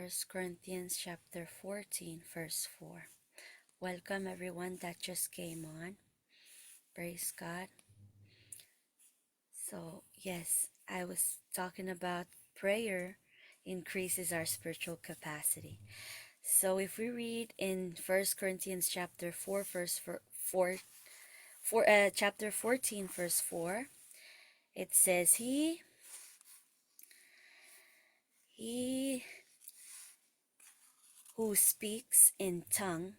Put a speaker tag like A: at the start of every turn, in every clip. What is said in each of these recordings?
A: First Corinthians chapter 14, verse 4. Welcome everyone that just came on. Praise God. So, yes, I was talking about prayer increases our spiritual capacity. So, if we read in First Corinthians chapter 4, chapter 14, verse 4, it says, He who speaks in tongue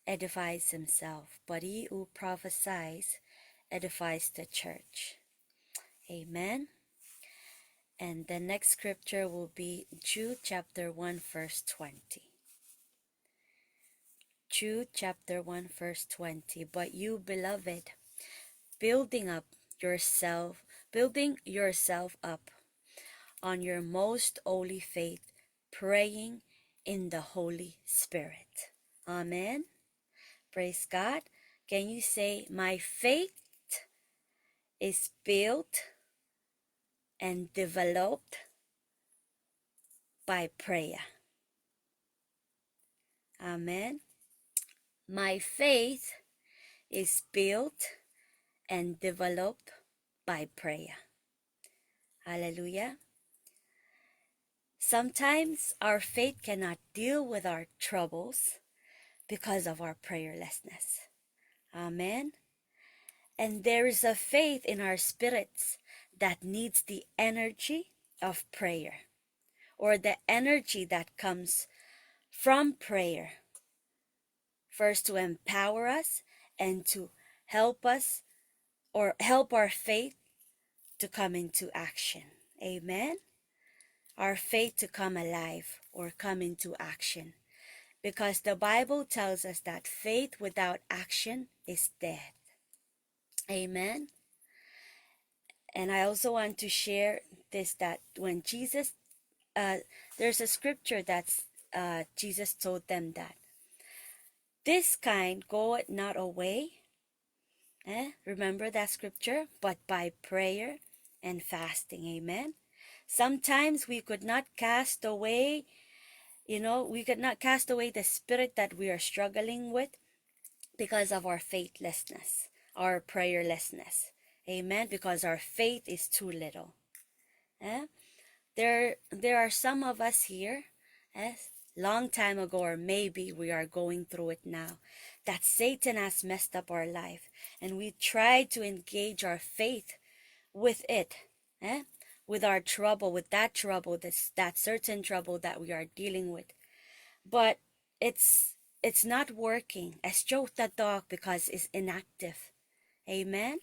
A: edifies himself, but he who prophesies edifies the church. Amen. And the next scripture will be Jude chapter 1 verse 20. Jude chapter 1 verse 20. But you, beloved, building yourself up on your most holy faith, praying in the Holy Spirit. Amen. Praise God. Can you say, my faith is built and developed by prayer? Amen. My faith is built and developed by prayer. Hallelujah. Sometimes our faith cannot deal with our troubles because of our prayerlessness. Amen. And there is a faith in our spirits that needs the energy of prayer, or the energy that comes from prayer, first to empower us and to help us or help our faith to come into action. Amen. Our faith to come alive or come into action. Because the Bible tells us that faith without action is dead. Amen. And I also want to share this, that when Jesus, there's a scripture that's Jesus told them that this kind goeth not away. Remember that scripture? But by prayer and fasting. Amen. Sometimes we could not cast away, we could not cast away the spirit that we are struggling with because of our faithlessness, our prayerlessness. Amen. Because our faith is too little. There are some of us here, long time ago, or maybe we are going through it now, that Satan has messed up our life, and we try to engage our faith with it, with our trouble, with that trouble, that certain trouble that we are dealing with. But it's not working. As Joe the dog, because it's inactive. Amen.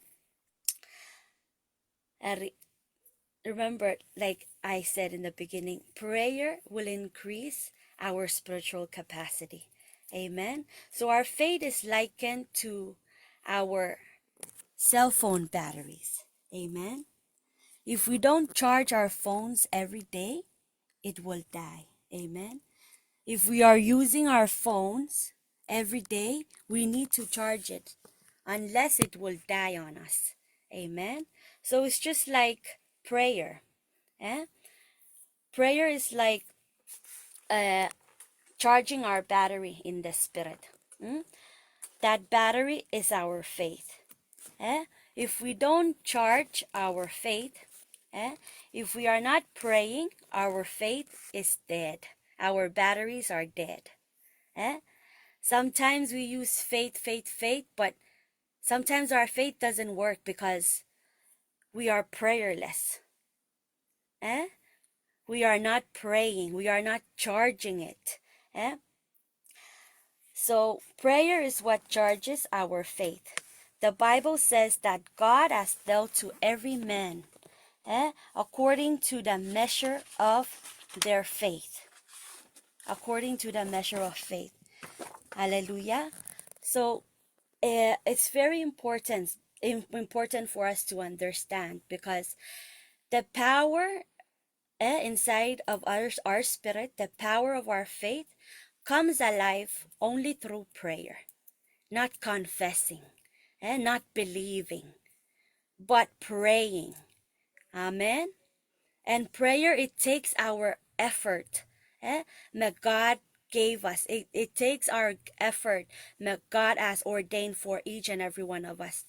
A: Remember, like I said in the beginning, prayer will increase our spiritual capacity. Amen. So our faith is likened to our cell phone batteries. Amen. If we don't charge our phones every day, it will die. Amen. If we are using our phones every day, we need to charge it, unless it will die on us. Amen. So it's just like prayer. Prayer is like charging our battery in the spirit. That battery is our faith. If we don't charge our faith, if we are not praying, our faith is dead. Our batteries are dead. Sometimes we use faith, but sometimes our faith doesn't work because we are prayerless. We are not praying. We are not charging it. So prayer is what charges our faith. The Bible says that God has dealt to every man according to the measure of their faith. According to the measure of faith. Hallelujah. So it's very important for us to understand, because the power inside of our spirit, the power of our faith, comes alive only through prayer. Not confessing, not believing, but praying. Amen. And prayer, it takes our effort That God gave us. It takes our effort that God has ordained for each and every one of us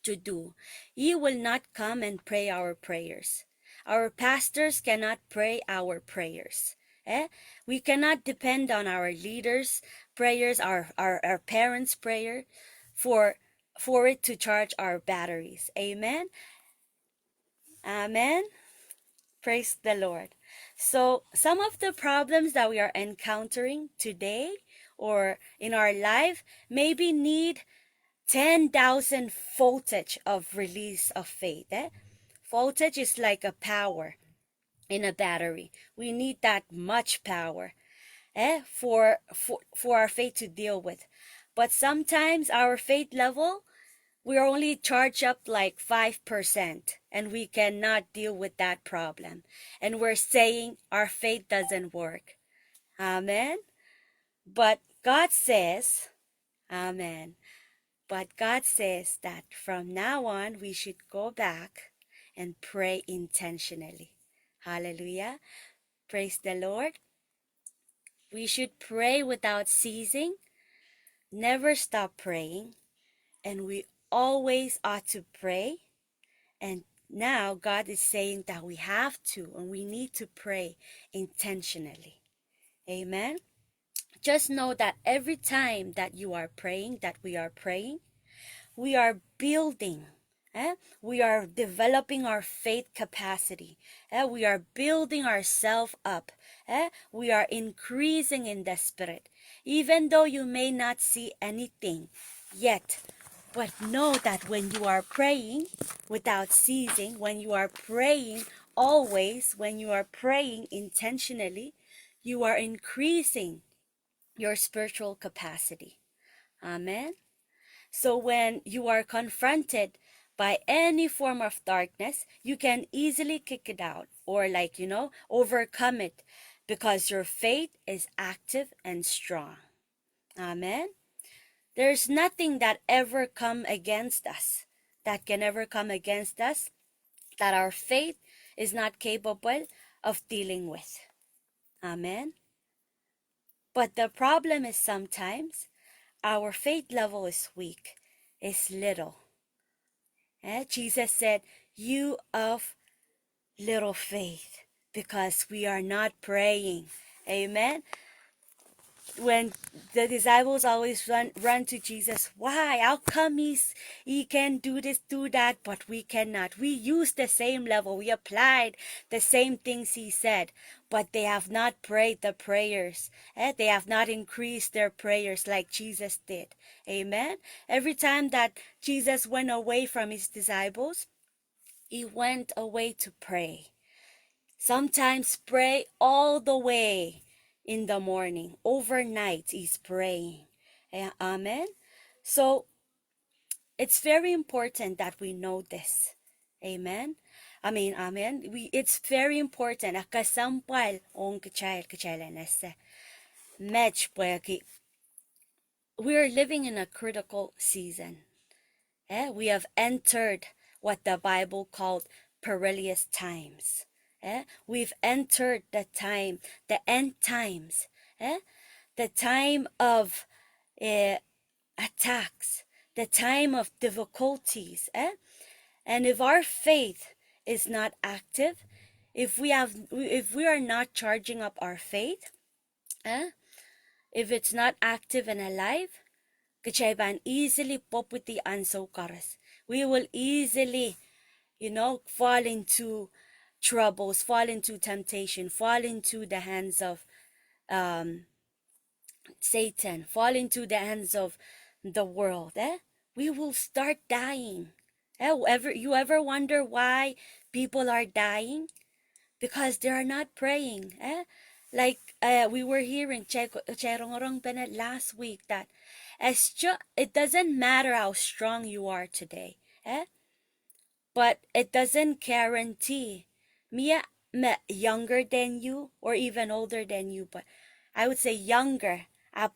A: to do. He will not come and pray our prayers. Our pastors cannot pray our prayers. We cannot depend on our leaders' prayers, our parents' prayer for it to charge our batteries. Amen. Amen. Praise the Lord. So some of the problems that we are encountering today or in our life maybe need 10,000 voltage of release of faith. Voltage is like a power in a battery. We need that much power for our faith to deal with. But sometimes our faith level, we're only charged up like 5% and we cannot deal with that problem. And we're saying our faith doesn't work. Amen. But God says, Amen. But God says that from now on, we should go back and pray intentionally. Hallelujah. Praise the Lord. We should pray without ceasing, never stop praying, and we always ought to pray. And now God is saying that we have to and we need to pray intentionally. Amen. Just know that every time that you are praying, that we are praying, we are building. We are developing our faith capacity. We are building ourselves up. We are increasing in the Spirit. Even though you may not see anything yet, but know that when you are praying without ceasing, when you are praying always, when you are praying intentionally, you are increasing your spiritual capacity. Amen. So when you are confronted by any form of darkness, you can easily kick it out or overcome it because your faith is active and strong. Amen. There's nothing that ever come against us, that can ever come against us, that our faith is not capable of dealing with. Amen. But the problem is sometimes our faith level is weak, is little. Jesus said, you of little faith, because we are not praying. Amen. When the disciples always run to Jesus, why? How come he can do this, do that, but we cannot? We use the same level. We applied the same things he said, but they have not prayed the prayers. They have not increased their prayers like Jesus did. Amen. Every time that Jesus went away from his disciples, he went away to pray. Sometimes pray all the way in the morning. Overnight he's praying. Amen. So it's very important that we know this. Amen. Amen. It's very important. Akasampal on kachailanese. Match we're living in a critical season. We have entered what the Bible called perilous times. We've entered the end times, the time of attacks, the time of difficulties. And if our faith is not active, if we are not charging up our faith, if it's not active and alive, kachayban easily pop with the ansokaras. We will easily fall into troubles, fall into temptation, fall into the hands of Satan, fall into the hands of the world. We will start dying. You ever wonder why people are dying? Because they are not praying. Like we were hearing Cherongorong Benet last week that it doesn't matter how strong you are today. But it doesn't guarantee me younger than you or even older than you, but I would say younger.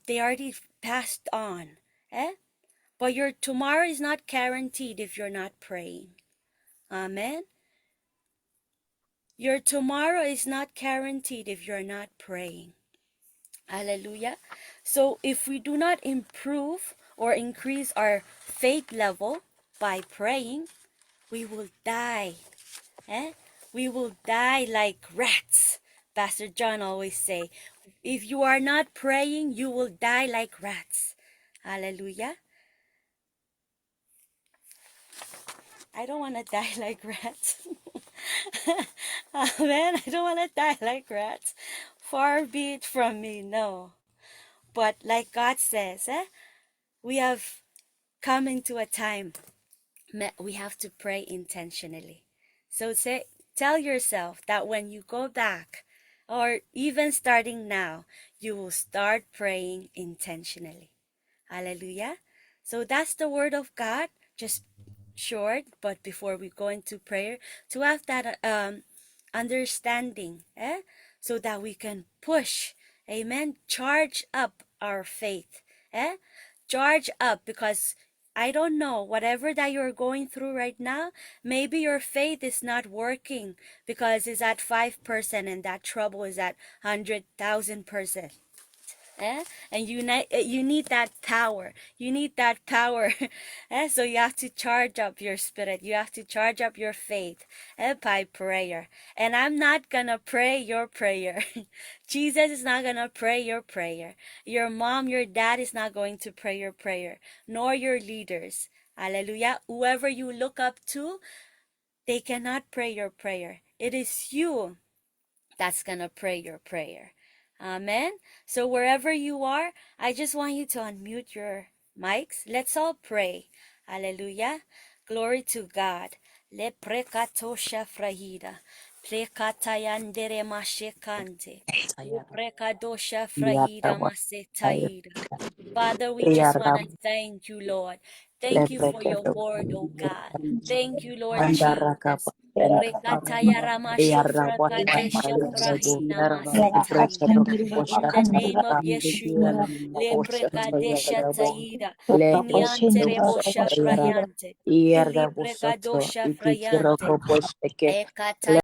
A: They already passed on. But your tomorrow is not guaranteed if you're not praying. Amen. Your tomorrow is not guaranteed if you're not praying. Hallelujah. So if we do not improve or increase our faith level by praying, we will die. We will die like rats. Pastor John always say, if you are not praying, you will die like rats. Hallelujah. I don't want to die like rats. Amen. I don't want to die like rats. Far be it from me, no. But like God says, we have come into a time we have to pray intentionally. So tell yourself that when you go back, or even starting now, you will start praying intentionally. Hallelujah. So that's the word of God. Just short, but before we go into prayer, to have that understanding, so that we can push, amen, charge up our faith, charge up, because I don't know, whatever that you're going through right now, maybe your faith is not working because it's at 5% and that trouble is at 100,000%. And you need that power. You need that power. So you have to charge up your spirit. You have to charge up your faith by prayer. And I'm not gonna pray your prayer. Jesus is not gonna pray your prayer. Your mom, your dad is not going to pray your prayer, nor your leaders. Hallelujah. Whoever you look up to, they cannot pray your prayer. It is you that's gonna pray your prayer. Amen. So wherever you are, I just want you to unmute your mics. Let's all pray. Hallelujah. Glory to God. Le precatosha frahida. Precatayandere mashekante. Le precadosha frahida masetaida. Father, we just want to thank you, Lord. Thank you for your word, oh God. Thank you, Lord Jesus. Rekataya ramasho frakadesha frahina masetaida. In the name of Yeshua. Leprekadesha taida. Iniante rebosha frayante. Iliprekadosha frayante. Ekataya